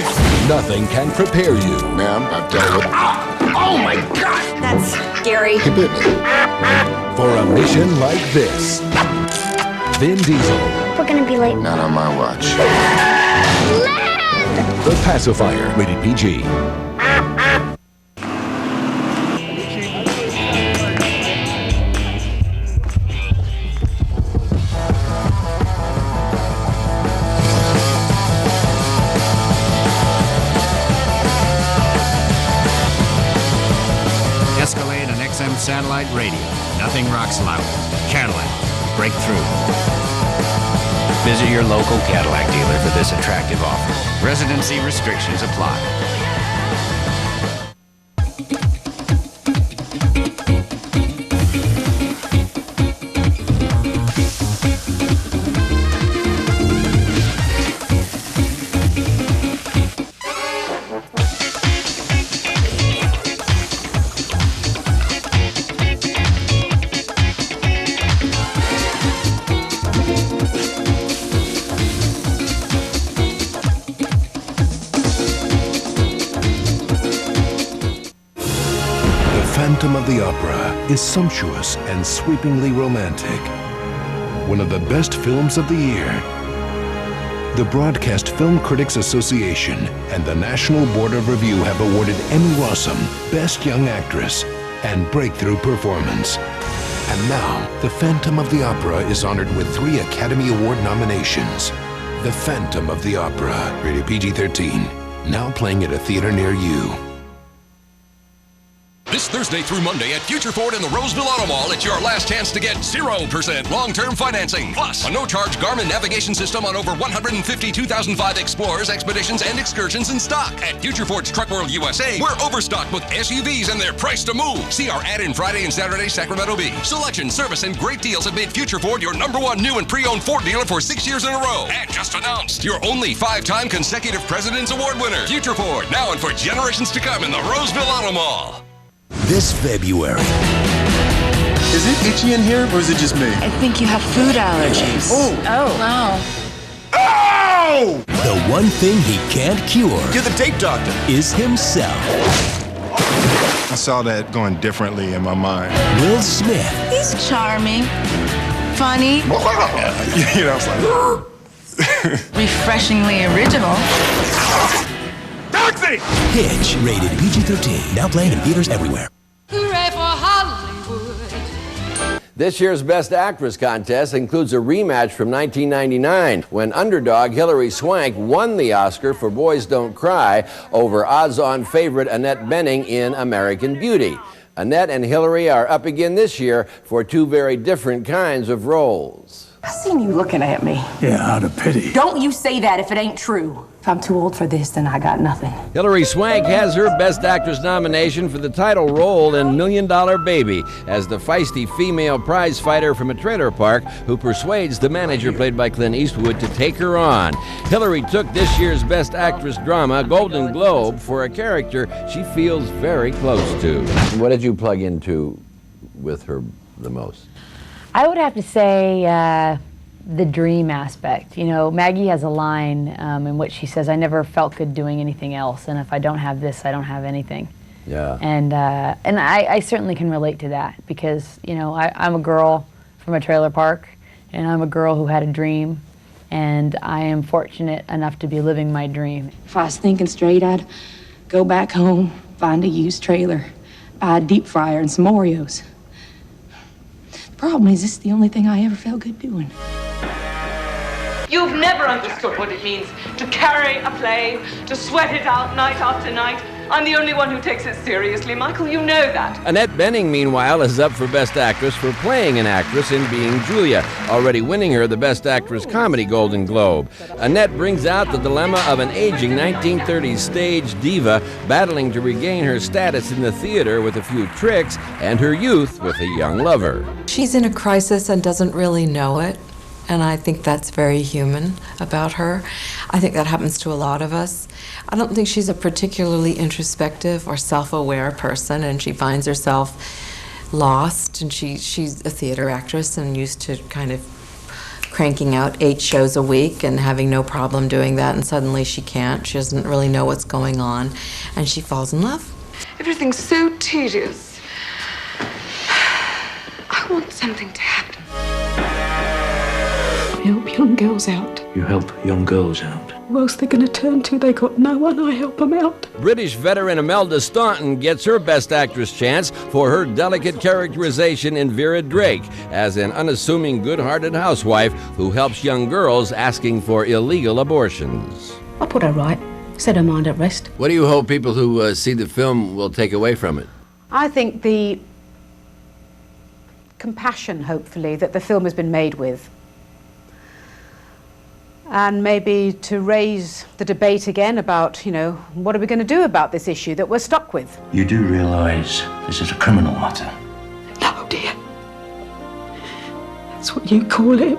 Nothing can prepare you. Ma'am, I've dealt with... Oh my God! That's scary. He bit me. For a mission like this. Vin Diesel. We're gonna be late. Not on my watch. Land! The Pacifier, rated PG. Escalade and XM satellite radio. Nothing rocks louder. Cadillac. Breakthrough. Visit your local Cadillac dealer for this attractive offer. Residency restrictions apply. Phantom of the Opera is sumptuous and sweepingly romantic. One of the best films of the year. The Broadcast Film Critics Association and the National Board of Review have awarded Emmy Rossum Best Young Actress and Breakthrough Performance. And now, The Phantom of the Opera is honored with 3 Academy Award nominations. The Phantom of the Opera, rated PG-13, now playing at a theater near you. This Thursday through Monday at Future Ford in the Roseville Auto Mall, it's your last chance to get 0% long-term financing. Plus, a no-charge Garmin navigation system on over 150 2005 Explorers, Expeditions, and Excursions in stock. At Future Ford's Truck World USA, we're overstocked with SUVs and they're priced to move. See our ad in Friday and Saturday, Sacramento Bee. Selection, service, and great deals have made Future Ford your #1 new and pre-owned Ford dealer for 6 years in a row. And just announced, your only 5-time consecutive President's Award winner. Future Ford, now and for generations to come in the Roseville Auto Mall. This February. Is it itchy in here, or is it just me? I think you have food allergies. Oh! Wow. Ow! The one thing he can't cure. You're the tape doctor. Is himself. I saw that going differently in my mind. Will Smith. He's charming, funny, You know, I was like... refreshingly original. Taxi! Hitch, rated PG-13, now playing in theaters everywhere. Hooray for Hollywood! This year's Best Actress contest includes a rematch from 1999 when underdog Hilary Swank won the Oscar for Boys Don't Cry over odds-on favorite Annette Bening in American Beauty. Annette and Hilary are up again this year for 2 very different kinds of roles. I seen you looking at me. Yeah, out of pity. Don't you say that if it ain't true. If I'm too old for this, then I got nothing. Hilary Swank has her Best Actress nomination for the title role in $1 Million Baby as the feisty female prize fighter from a trailer park who persuades the manager played by Clint Eastwood to take her on. Hilary took this year's Best Actress drama Golden Globe for a character she feels very close to. What did you plug into with her the most? I would have to say the dream aspect. You know, Maggie has a line in which she says, "I never felt good doing anything else, and if I don't have this, I don't have anything." Yeah. And I certainly can relate to that because, you know, I'm a girl from a trailer park, and I'm a girl who had a dream, and I am fortunate enough to be living my dream. If I was thinking straight, I'd go back home, find a used trailer, buy a deep fryer and some Oreos. The problem is, this is the only thing I ever felt good doing. You've never understood what it means to carry a play, to sweat it out night after night. I'm the only one who takes it seriously, Michael, you know that. Annette Bening, meanwhile, is up for Best Actress for playing an actress in Being Julia, already winning her the Best Actress Comedy Golden Globe. Annette brings out the dilemma of an aging 1930s stage diva battling to regain her status in the theater with a few tricks and her youth with a young lover. She's in a crisis and doesn't really know it. And I think that's very human about her. I think that happens to a lot of us. I don't think she's a particularly introspective or self-aware person, and she finds herself lost, and she's a theater actress and used to kind of cranking out 8 shows a week and having no problem doing that, and suddenly she can't. She doesn't really know what's going on, and she falls in love. Everything's so tedious. I want something to happen. Help young girls out. You help young girls out. Who else they gonna turn to? They got no one. I help them out. British veteran Imelda Staunton gets her Best Actress chance for her delicate characterization in Vera Drake as an unassuming, good-hearted housewife who helps young girls asking for illegal abortions. I put her right. Set her mind at rest. What do you hope people who see the film will take away from it? I think the compassion, hopefully, that the film has been made with. And maybe to raise the debate again about, you know, what are we going to do about this issue that we're stuck with? You do realize this is a criminal matter? No, dear. That's what you call it.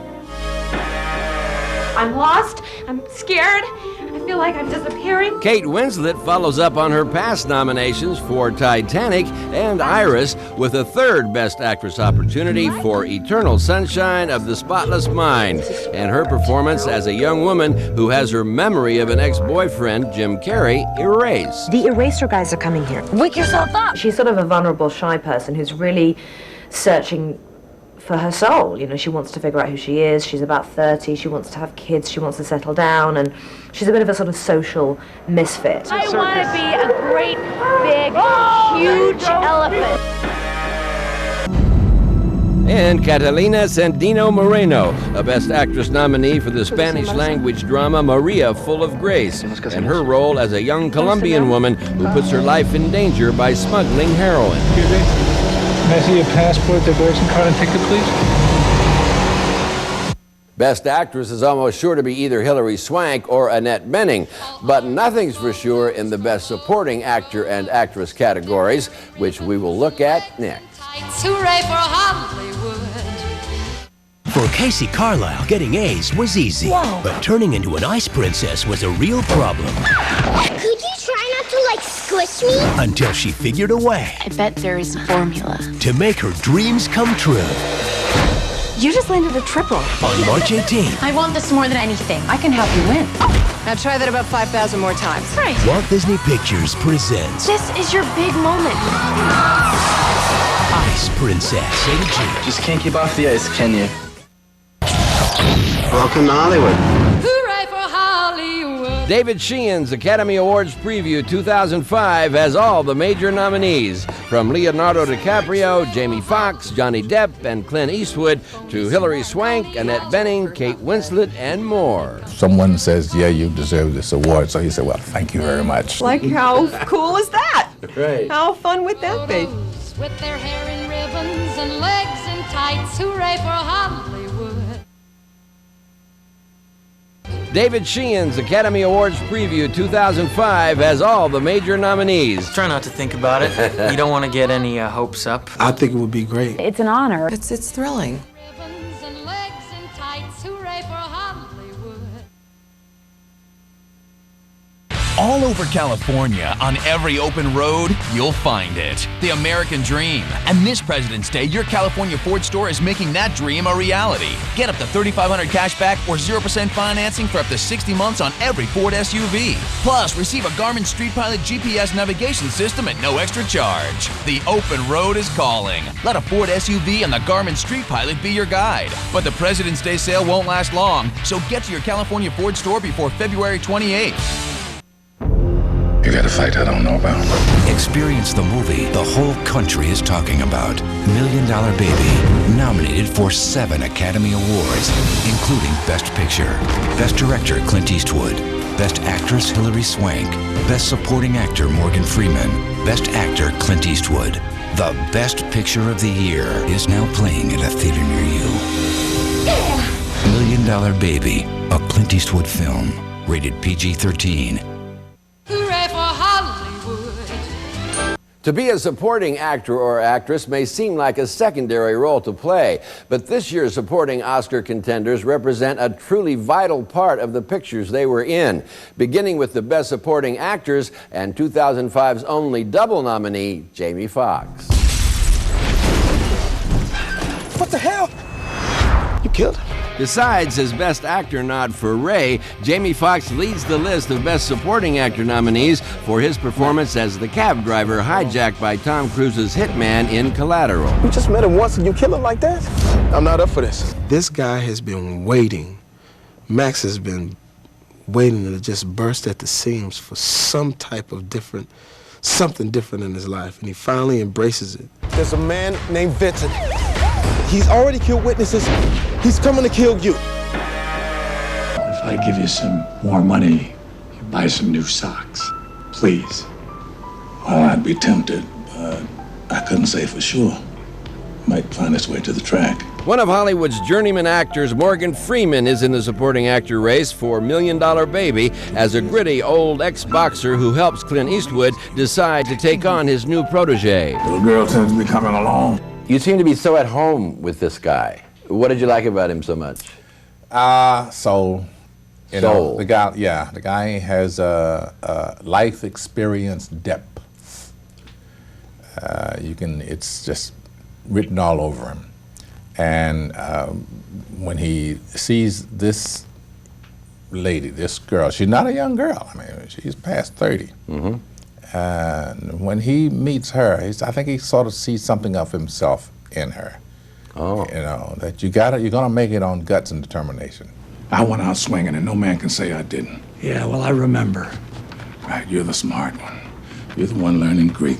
I'm lost. I'm scared. I feel like I'm disappearing. Kate Winslet follows up on her past nominations for Titanic and Iris with a third Best Actress opportunity for Eternal Sunshine of the Spotless Mind and her performance as a young woman who has her memory of an ex-boyfriend, Jim Carrey, erased. The eraser guys are coming here. Wake yourself up! She's sort of a vulnerable, shy person who's really searching for her soul. You know, she wants to figure out who she is. She's about 30. She wants to have kids. She wants to settle down, and she's a bit of a sort of social misfit. I want to be a great, big, huge elephant. And Catalina Sandino Moreno, a Best Actress nominee for the Spanish-language drama Maria Full of Grace, and her role as a young Colombian woman who puts her life in danger by smuggling heroin. May I see your passport, diversion card, and ticket, please? Best Actress is almost sure to be either Hilary Swank or Annette Bening, but nothing's for sure in the Best Supporting Actor and Actress categories, which we will look at next. Hooray for Hollywood. For Casey Carlisle, getting A's was easy, but turning into an ice princess was a real problem. Could you try not to, like, squish me? Until she figured a way. I bet there is a formula. To make her dreams come true. You just landed a triple. On March 18th. I want this more than anything. I can help you win. Now try that about 5,000 more times. Right. Walt Disney Pictures presents This is your big moment. Ice Princess. Rated G. Just can't keep off the ice, can you? Welcome to Hollywood. Hooray for Hollywood. David Sheehan's Academy Awards Preview 2005 has all the major nominees, from Leonardo DiCaprio, Jamie Foxx, Johnny Depp, and Clint Eastwood, to Hilary Swank, Annette Bening, Kate Winslet, and more. Someone says, yeah, you deserve this award. So he said, well, thank you very much. Like, how cool is that? Right. How fun would that be? With their hair in ribbons and legs in tights. Hooray for Hollywood. David Sheehan's Academy Awards Preview 2005 has all the major nominees. Try not to think about it. You don't want to get any hopes up. I think it would be great. It's an honor. It's thrilling. Ribbons and legs and tights, hooray for Hollywood. All over California, on every open road, you'll find it. The American Dream. And this President's Day, your California Ford store is making that dream a reality. Get up to $3,500 cash back or 0% financing for up to 60 months on every Ford SUV. Plus, receive a Garmin Street Pilot GPS navigation system at no extra charge. The open road is calling. Let a Ford SUV and the Garmin Street Pilot be your guide. But the President's Day sale won't last long, so get to your California Ford store before February 28th. You got a fight I don't know about. Experience the movie the whole country is talking about. $1 Million Baby, nominated for 7 Academy Awards, including Best Picture, Best Director Clint Eastwood, Best Actress Hilary Swank, Best Supporting Actor Morgan Freeman, Best Actor Clint Eastwood. The Best Picture of the Year is now playing at a theater near you. $1 Million Baby, a Clint Eastwood film, rated PG-13. Hooray for Hollywood. To be a supporting actor or actress may seem like a secondary role to play, but this year's supporting Oscar contenders represent a truly vital part of the pictures they were in, beginning with the Best Supporting Actors and 2005's only double nominee, Jamie Foxx. What the hell? You killed him. Besides his Best Actor nod for Ray, Jamie Foxx leads the list of Best Supporting Actor nominees for his performance as the cab driver hijacked by Tom Cruise's hitman in Collateral. You just met him once and you kill him like that? I'm not up for this. This guy has been waiting. Max has been waiting to just burst at the seams for some type of something different in his life, and he finally embraces it. There's a man named Vincent. He's already killed witnesses. He's coming to kill you. If I give you some more money, you buy some new socks. Please. Well, I'd be tempted, but I couldn't say for sure. Might find its way to the track. One of Hollywood's journeyman actors, Morgan Freeman, is in the supporting actor race for $1 Million Baby as a gritty old ex-boxer who helps Clint Eastwood decide to take on his new protege. Little girl seems to be coming along. You seem to be so at home with this guy. What did you like about him so much? You know, the guy has life experience depth. It's just written all over him. And when he sees this lady, this girl, she's not a young girl. I mean, she's past 30. Mm-hmm. And when he meets her, I think he sort of sees something of himself in her. Oh. You know, that you're gonna make it on guts and determination. I went out swinging and no man can say I didn't. Yeah, well, I remember. Right, you're the smart one. You're the one learning Greek.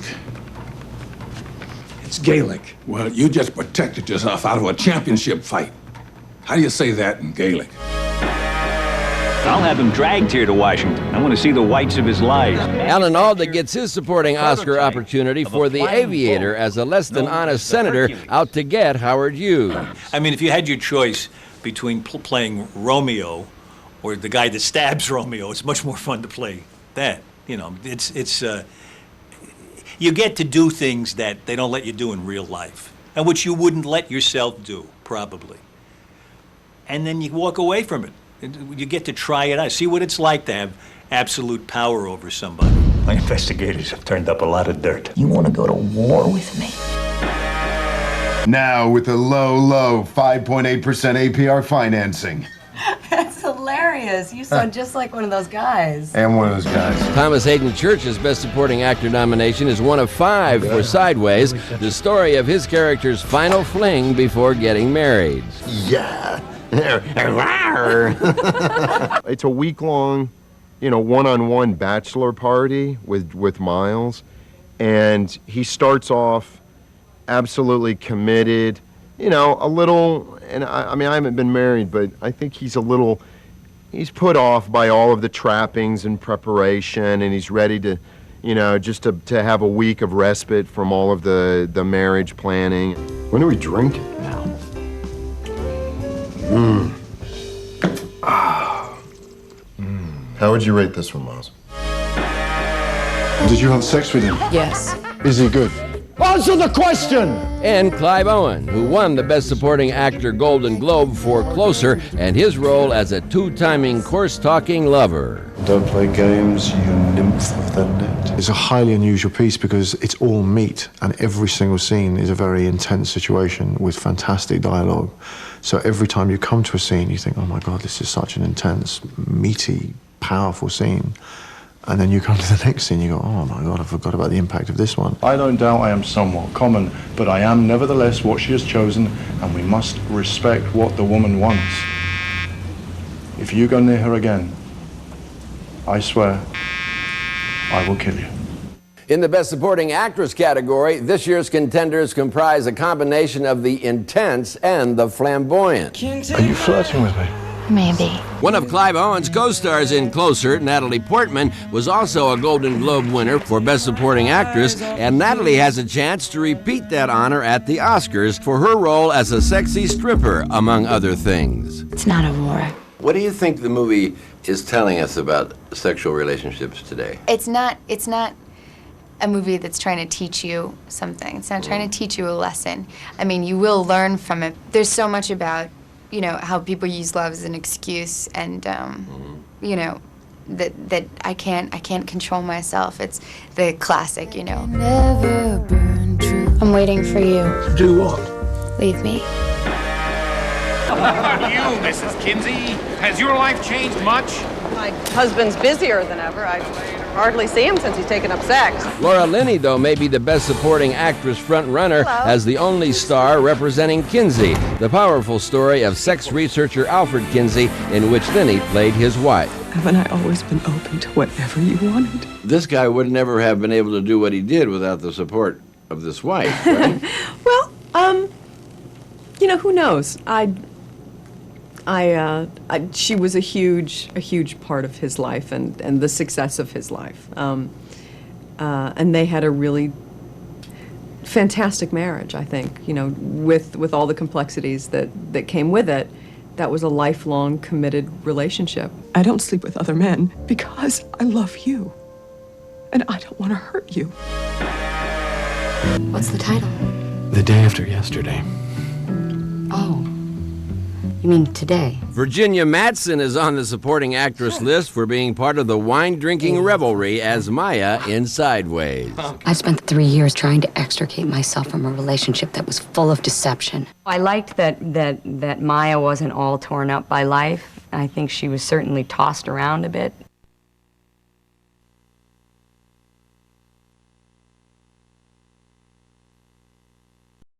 It's Gaelic. Well, you just protected yourself out of a championship fight. How do you say that in Gaelic? I'll have him dragged here to Washington. I want to see the whites of his lies. Alan Alda gets his supporting Oscar opportunity for The Aviator as a less-than-honest senator out to get Howard Hughes. I mean, if you had your choice between playing Romeo or the guy that stabs Romeo, it's much more fun to play that. You know, it's you get to do things that they don't let you do in real life, and which you wouldn't let yourself do, probably. And then you walk away from it. You get to try it out, see what it's like to have absolute power over somebody. My investigators have turned up a lot of dirt. You want to go to war with me? Now with a low 5.8% APR financing. That's hilarious. You sound just like one of those guys. And one of those guys. Thomas Hayden Church's Best Supporting Actor nomination is one of 5 for Sideways, the story of his character's final fling before getting married. Yeah. It's a week-long, one-on-one bachelor party with Miles, and he starts off absolutely committed, a little, and I mean, I haven't been married, but I think he's put off by all of the trappings and preparation, and he's ready to, just to have a week of respite from all of the marriage planning. When do we drink? Now. How would you rate this one, Miles? Did you have sex with him? Yes. Is he good? Answer the question! And Clive Owen, who won the Best Supporting Actor Golden Globe for Closer and his role as a two-timing coarse-talking lover. Don't play games, you nymph of the net. It's a highly unusual piece because it's all meat, and every single scene is a very intense situation with fantastic dialogue. So every time you come to a scene, you think, oh my God, this is such an intense, meaty, powerful scene. And then you come to the next scene, you go, oh my God, I forgot about the impact of this one. I don't doubt I am somewhat common, but I am nevertheless what she has chosen, and we must respect what the woman wants. If you go near her again, I swear, I will kill you. In the Best Supporting Actress category, this year's contenders comprise a combination of the intense and the flamboyant. Are you flirting with me? Maybe. One of Clive Owen's co-stars in Closer, Natalie Portman, was also a Golden Globe winner for Best Supporting Actress, and Natalie has a chance to repeat that honor at the Oscars for her role as a sexy stripper, among other things. It's not a war. What do you think the movie is telling us about sexual relationships today? It's not a movie that's trying to teach you something. It's not trying to teach you a lesson. I mean, you will learn from it. There's so much about, you know, how people use love as an excuse, and you know, that I can't control myself. It's the classic, you know. I'm waiting for you. Do what? Leave me. How about you, Mrs. Kinsey? Has your life changed much? My husband's busier than ever. I hardly see him since he's taken up sex. Laura Linney, though, may be the Best Supporting Actress front-runner as the only star representing Kinsey, the powerful story of sex researcher Alfred Kinsey, in which Linney played his wife. Haven't I always been open to whatever you wanted? This guy would never have been able to do what he did without the support of this wife, right? Well, you know, who knows? She was a huge part of his life and the success of his life. And they had a really fantastic marriage, I think, you know, with all the complexities that came with it. That was a lifelong, committed relationship. I don't sleep with other men because I love you. And I don't want to hurt you. What's the title? The Day After Yesterday. Oh. You mean today? Virginia Madsen is on the supporting actress list for being part of the wine-drinking revelry as Maya in Sideways. I spent 3 years trying to extricate myself from a relationship that was full of deception. I liked that Maya wasn't all torn up by life. I think she was certainly tossed around a bit.